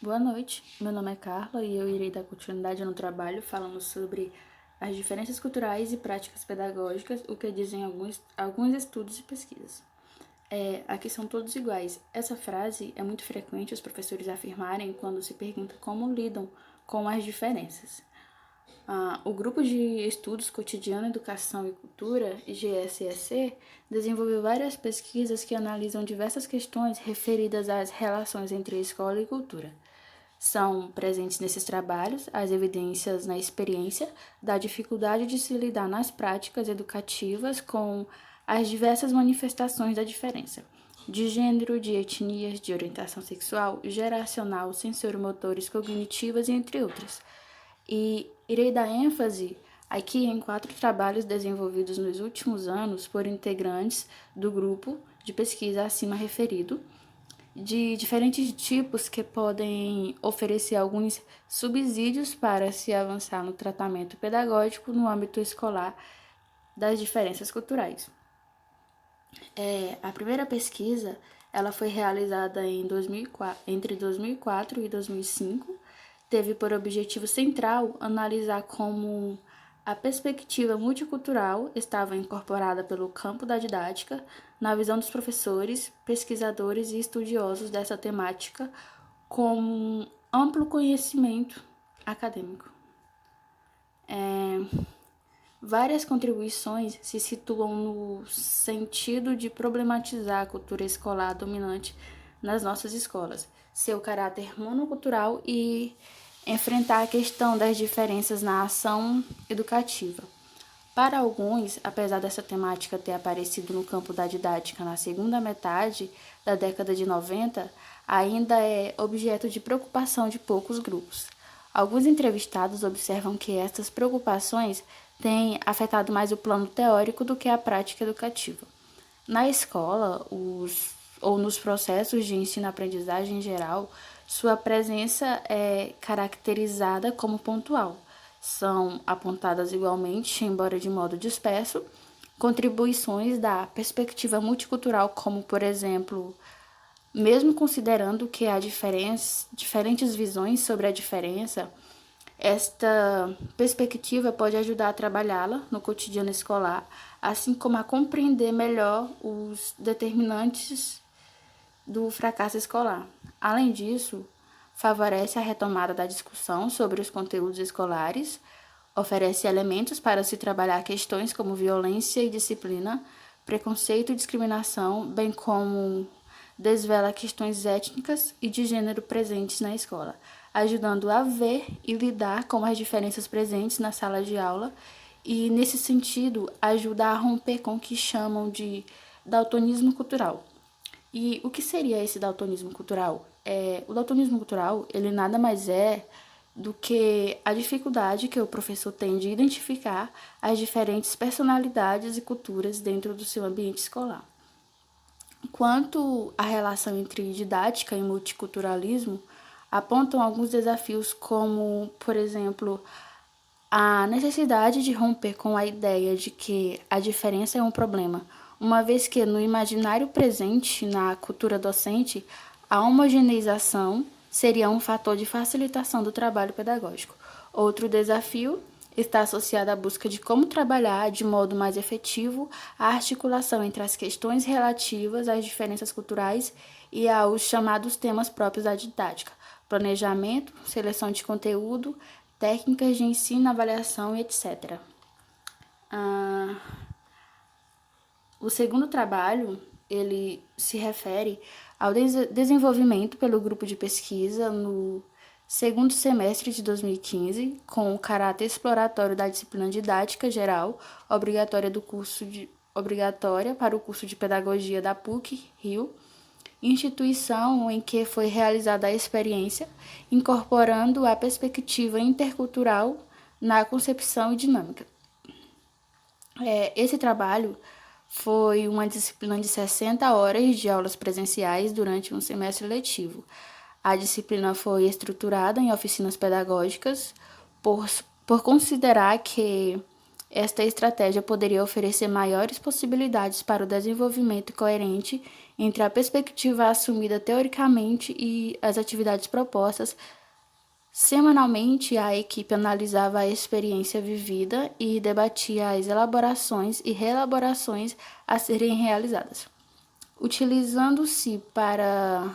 Boa noite, meu nome é Carla e eu irei dar continuidade no trabalho falando sobre as diferenças culturais e práticas pedagógicas, o que dizem alguns estudos e pesquisas. Aqui são todos iguais. Essa frase é muito frequente os professores afirmarem quando se pergunta como lidam com as diferenças. O Grupo de Estudos Cotidiano, Educação e Cultura, GSEC, desenvolveu várias pesquisas que analisam diversas questões referidas às relações entre escola e cultura. São presentes nesses trabalhos as evidências na experiência da dificuldade de se lidar nas práticas educativas com as diversas manifestações da diferença, de gênero, de etnias, de orientação sexual, geracional, sensoromotores, cognitivas, entre outras. E irei dar ênfase aqui em 4 trabalhos desenvolvidos nos últimos anos por integrantes do grupo de pesquisa acima referido, de diferentes tipos que podem oferecer alguns subsídios para se avançar no tratamento pedagógico no âmbito escolar das diferenças culturais. A primeira pesquisa ela foi realizada entre 2004 e 2005, teve por objetivo central analisar como a perspectiva multicultural estava incorporada pelo campo da didática na visão dos professores, pesquisadores e estudiosos dessa temática com um amplo conhecimento acadêmico. Várias contribuições se situam no sentido de problematizar a cultura escolar dominante nas nossas escolas, seu caráter monocultural e enfrentar a questão das diferenças na ação educativa. Para alguns, apesar dessa temática ter aparecido no campo da didática na segunda metade da década de 90, ainda é objeto de preocupação de poucos grupos. Alguns entrevistados observam que estas preocupações têm afetado mais o plano teórico do que a prática educativa. Na escola, ou nos processos de ensino-aprendizagem em geral, sua presença é caracterizada como pontual. São apontadas igualmente, embora de modo disperso, contribuições da perspectiva multicultural, como, por exemplo, mesmo considerando que há diferentes visões sobre a diferença, esta perspectiva pode ajudar a trabalhá-la no cotidiano escolar, assim como a compreender melhor os determinantes do fracasso escolar. Além disso, favorece a retomada da discussão sobre os conteúdos escolares, oferece elementos para se trabalhar questões como violência e disciplina, preconceito e discriminação, bem como desvela questões étnicas e de gênero presentes na escola, ajudando a ver e lidar com as diferenças presentes na sala de aula e, nesse sentido, ajuda a romper com o que chamam de daltonismo cultural. E o que seria esse daltonismo cultural? O daltonismo cultural, ele nada mais é do que a dificuldade que o professor tem de identificar as diferentes personalidades e culturas dentro do seu ambiente escolar. Quanto à relação entre didática e multiculturalismo, apontam alguns desafios como, por exemplo, a necessidade de romper com a ideia de que a diferença é um problema, uma vez que no imaginário presente na cultura docente, a homogeneização seria um fator de facilitação do trabalho pedagógico. Outro desafio está associado à busca de como trabalhar de modo mais efetivo a articulação entre as questões relativas às diferenças culturais e aos chamados temas próprios da didática, planejamento, seleção de conteúdo, técnicas de ensino, avaliação e etc. O segundo trabalho, ele se refere ao desenvolvimento pelo grupo de pesquisa no segundo semestre de 2015, com o caráter exploratório da disciplina didática geral, obrigatória para o curso de pedagogia da PUC-Rio, instituição em que foi realizada a experiência, incorporando a perspectiva intercultural na concepção e dinâmica. Esse trabalho foi uma disciplina de 60 horas de aulas presenciais durante um semestre letivo. A disciplina foi estruturada em oficinas pedagógicas por considerar que Esta estratégia poderia oferecer maiores possibilidades para o desenvolvimento coerente entre a perspectiva assumida teoricamente e as atividades propostas. Semanalmente, a equipe analisava a experiência vivida e debatia as elaborações e reelaborações a serem realizadas, utilizando-se para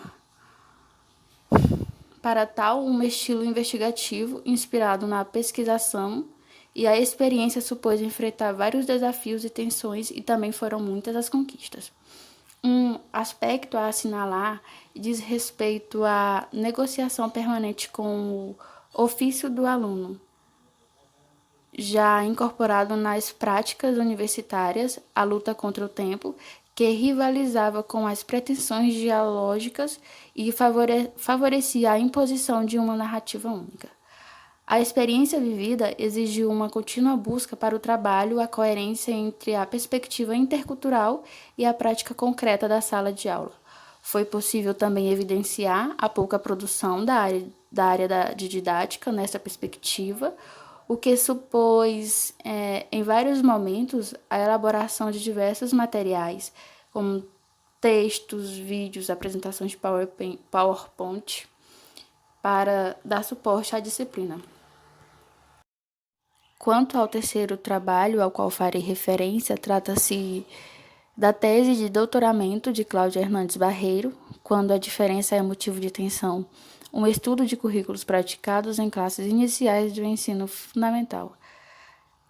tal um estilo investigativo inspirado na pesquisação, e a experiência supôs enfrentar vários desafios e tensões, e também foram muitas as conquistas. Um aspecto a assinalar diz respeito à negociação permanente com o ofício do aluno, já incorporado nas práticas universitárias, a luta contra o tempo, que rivalizava com as pretensões dialógicas e favorecia a imposição de uma narrativa única. A experiência vivida exigiu uma contínua busca para o trabalho, a coerência entre a perspectiva intercultural e a prática concreta da sala de aula. Foi possível também evidenciar a pouca produção da área de didática nessa perspectiva, o que supôs, em vários momentos, a elaboração de diversos materiais, como textos, vídeos, apresentações de PowerPoint, para dar suporte à disciplina. Quanto ao terceiro trabalho ao qual farei referência, trata-se da tese de doutoramento de Cláudia Hernandes Barreiro, quando a diferença é motivo de tensão, um estudo de currículos praticados em classes iniciais do ensino fundamental.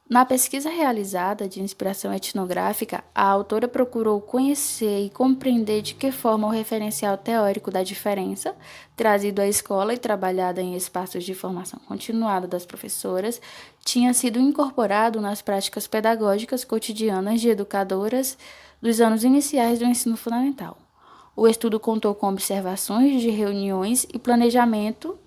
Na pesquisa realizada de inspiração etnográfica, a autora procurou conhecer e compreender de que forma o referencial teórico da diferença, trazido à escola e trabalhado em espaços de formação continuada das professoras, tinha sido incorporado nas práticas pedagógicas cotidianas de educadoras dos anos iniciais do ensino fundamental. O estudo contou com observações de reuniões e planejamento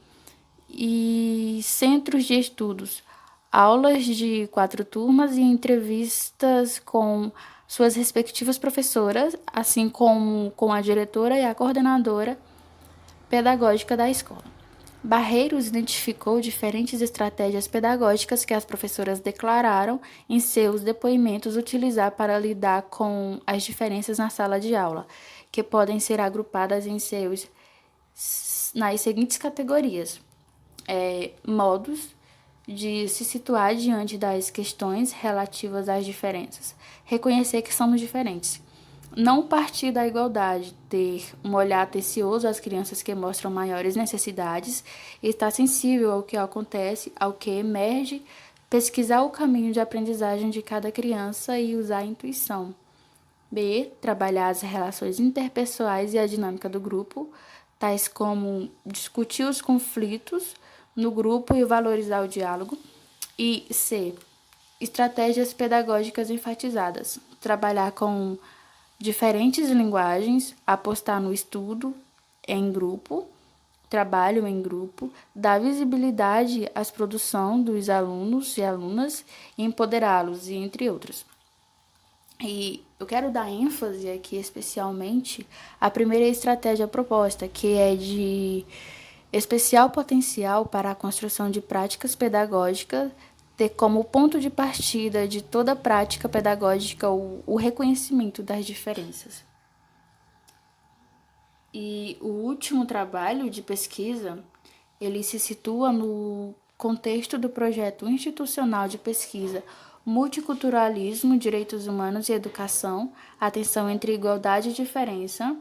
e centros de estudos, aulas de 4 turmas e entrevistas com suas respectivas professoras, assim como com a diretora e a coordenadora pedagógica da escola. Barreiros identificou diferentes estratégias pedagógicas que as professoras declararam em seus depoimentos utilizar para lidar com as diferenças na sala de aula, que podem ser agrupadas nas seguintes categorias: modos de se situar diante das questões relativas às diferenças, reconhecer que somos diferentes, não partir da igualdade, ter um olhar atencioso às crianças que mostram maiores necessidades, estar sensível ao que acontece, ao que emerge, pesquisar o caminho de aprendizagem de cada criança e usar a intuição. B. Trabalhar as relações interpessoais e a dinâmica do grupo, tais como discutir os conflitos no grupo e valorizar o diálogo. E C. Estratégias pedagógicas enfatizadas, trabalhar com diferentes linguagens, apostar no estudo em grupo, trabalho em grupo, dar visibilidade à produção dos alunos e alunas e empoderá-los, e entre outros. E eu quero dar ênfase aqui especialmente à primeira estratégia proposta, que é de especial potencial para a construção de práticas pedagógicas, ter como ponto de partida de toda prática pedagógica o reconhecimento das diferenças. E o último trabalho de pesquisa, ele se situa no contexto do projeto institucional de pesquisa Multiculturalismo, Direitos Humanos e Educação, Atenção entre Igualdade e Diferença,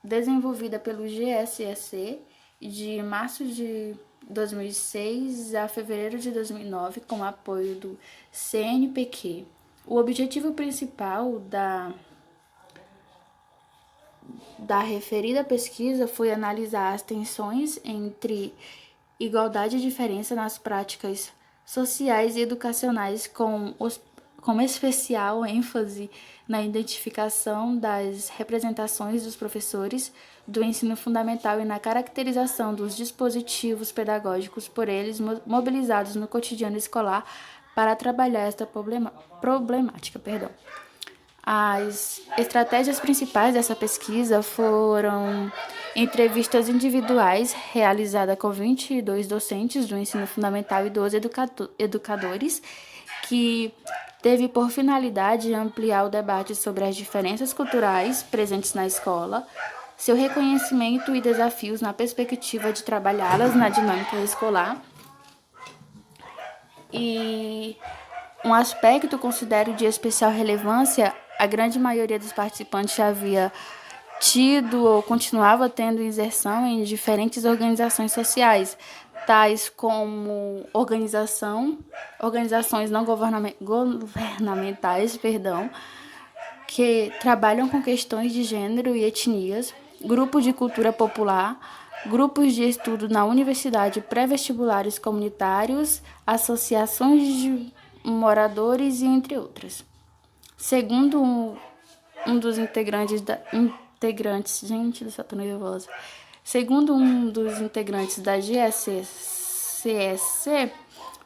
desenvolvida pelo GSEC de março de 2006 a fevereiro de 2009, com apoio do CNPq. O objetivo principal da referida pesquisa foi analisar as tensões entre igualdade e diferença nas práticas sociais e educacionais, com especial ênfase na identificação das representações dos professores do ensino fundamental e na caracterização dos dispositivos pedagógicos por eles mobilizados no cotidiano escolar para trabalhar esta problemática. As estratégias principais dessa pesquisa foram entrevistas individuais realizadas com 22 docentes do ensino fundamental e 12 educadores, que teve por finalidade ampliar o debate sobre as diferenças culturais presentes na escola, seu reconhecimento e desafios na perspectiva de trabalhá-las na dinâmica escolar. E um aspecto considero de especial relevância, a grande maioria dos participantes já havia tido ou continuava tendo inserção em diferentes organizações sociais, tais como organizações não governamentais, que trabalham com questões de gênero e etnias, grupos de cultura popular, grupos de estudo na universidade, pré-vestibulares comunitários, associações de moradores e entre outras. Segundo um dos gente do céu, tô nervosa. Segundo um dos integrantes da GSCSC,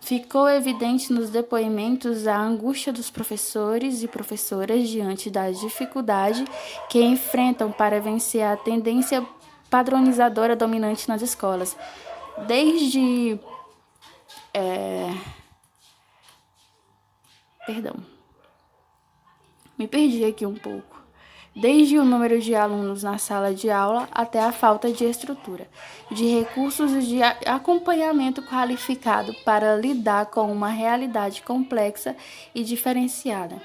ficou evidente nos depoimentos a angústia dos professores e professoras diante da dificuldade que enfrentam para vencer a tendência padronizadora dominante nas escolas. Me perdi aqui um pouco. Desde o número de alunos na sala de aula até a falta de estrutura, de recursos e de acompanhamento qualificado para lidar com uma realidade complexa e diferenciada.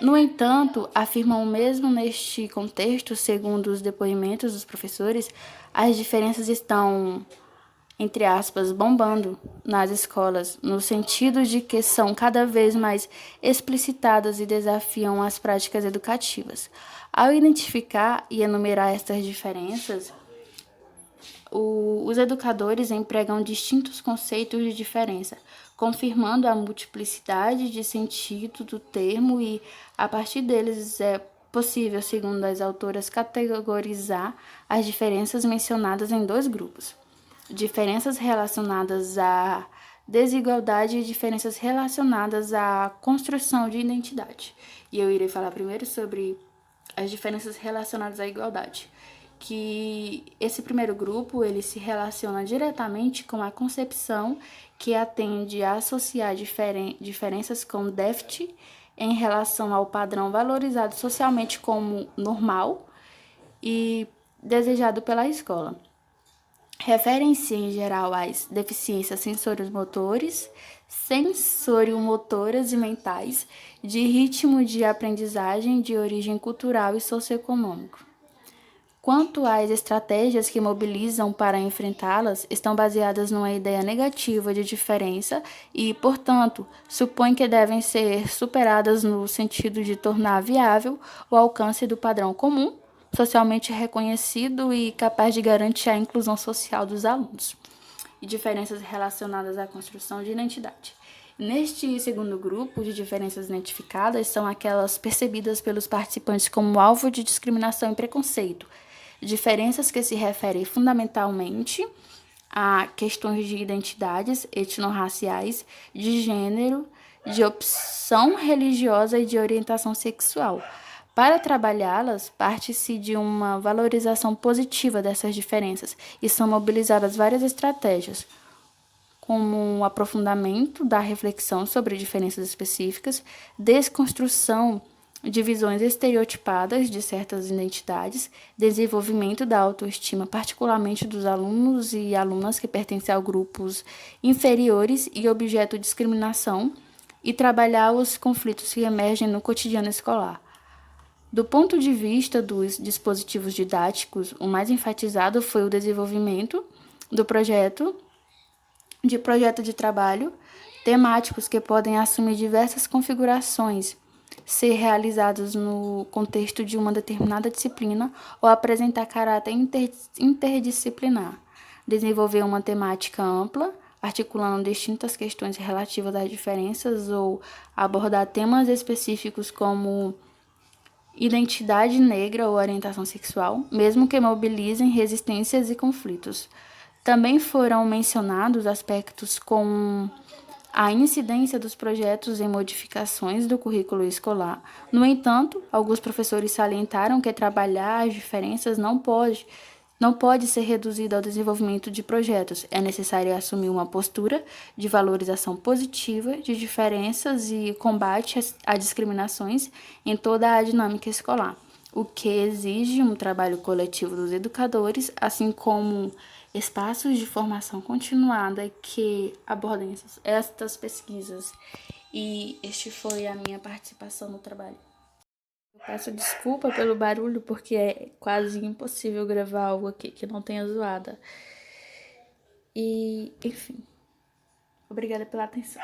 No entanto, afirmam mesmo neste contexto, segundo os depoimentos dos professores, as diferenças estão, entre aspas, bombando nas escolas, no sentido de que são cada vez mais explicitadas e desafiam as práticas educativas. Ao identificar e enumerar estas diferenças, os educadores empregam distintos conceitos de diferença, confirmando a multiplicidade de sentido do termo e, a partir deles, é possível, segundo as autoras, categorizar as diferenças mencionadas em dois grupos: diferenças relacionadas à desigualdade e diferenças relacionadas à construção de identidade. E eu irei falar primeiro sobre as diferenças relacionadas à igualdade, que esse primeiro grupo ele se relaciona diretamente com a concepção que atende a associar diferenças com déficit em relação ao padrão valorizado socialmente como normal e desejado pela escola. Referem-se, em geral, às deficiências sensoriomotoras e mentais, de ritmo de aprendizagem de origem cultural e socioeconômico. Quanto às estratégias que mobilizam para enfrentá-las, estão baseadas numa ideia negativa de diferença e, portanto, supõem que devem ser superadas no sentido de tornar viável o alcance do padrão comum, socialmente reconhecido e capaz de garantir a inclusão social dos alunos, e diferenças relacionadas à construção de identidade. Neste segundo grupo de diferenças identificadas são aquelas percebidas pelos participantes como alvo de discriminação e preconceito, diferenças que se referem fundamentalmente a questões de identidades etnorraciais, de gênero, de opção religiosa e de orientação sexual. Para trabalhá-las, parte-se de uma valorização positiva dessas diferenças e são mobilizadas várias estratégias, como um aprofundamento da reflexão sobre diferenças específicas, desconstrução de visões estereotipadas de certas identidades, desenvolvimento da autoestima, particularmente dos alunos e alunas que pertencem a grupos inferiores e objeto de discriminação, e trabalhar os conflitos que emergem no cotidiano escolar. Do ponto de vista dos dispositivos didáticos, o mais enfatizado foi o desenvolvimento do projeto de trabalho temáticos que podem assumir diversas configurações, ser realizados no contexto de uma determinada disciplina ou apresentar caráter interdisciplinar. Desenvolver uma temática ampla, articulando distintas questões relativas às diferenças ou abordar temas específicos como identidade negra ou orientação sexual, mesmo que mobilizem resistências e conflitos. Também foram mencionados aspectos como a incidência dos projetos em modificações do currículo escolar. No entanto, alguns professores salientaram que trabalhar as diferenças não pode não pode ser reduzido ao desenvolvimento de projetos. É necessário assumir uma postura de valorização positiva de diferenças e combate a discriminações em toda a dinâmica escolar, o que exige um trabalho coletivo dos educadores, assim como espaços de formação continuada que abordem estas pesquisas. E este foi a minha participação no trabalho. Eu peço desculpa pelo barulho, porque é quase impossível gravar algo aqui que não tenha zoada. E, enfim, obrigada pela atenção.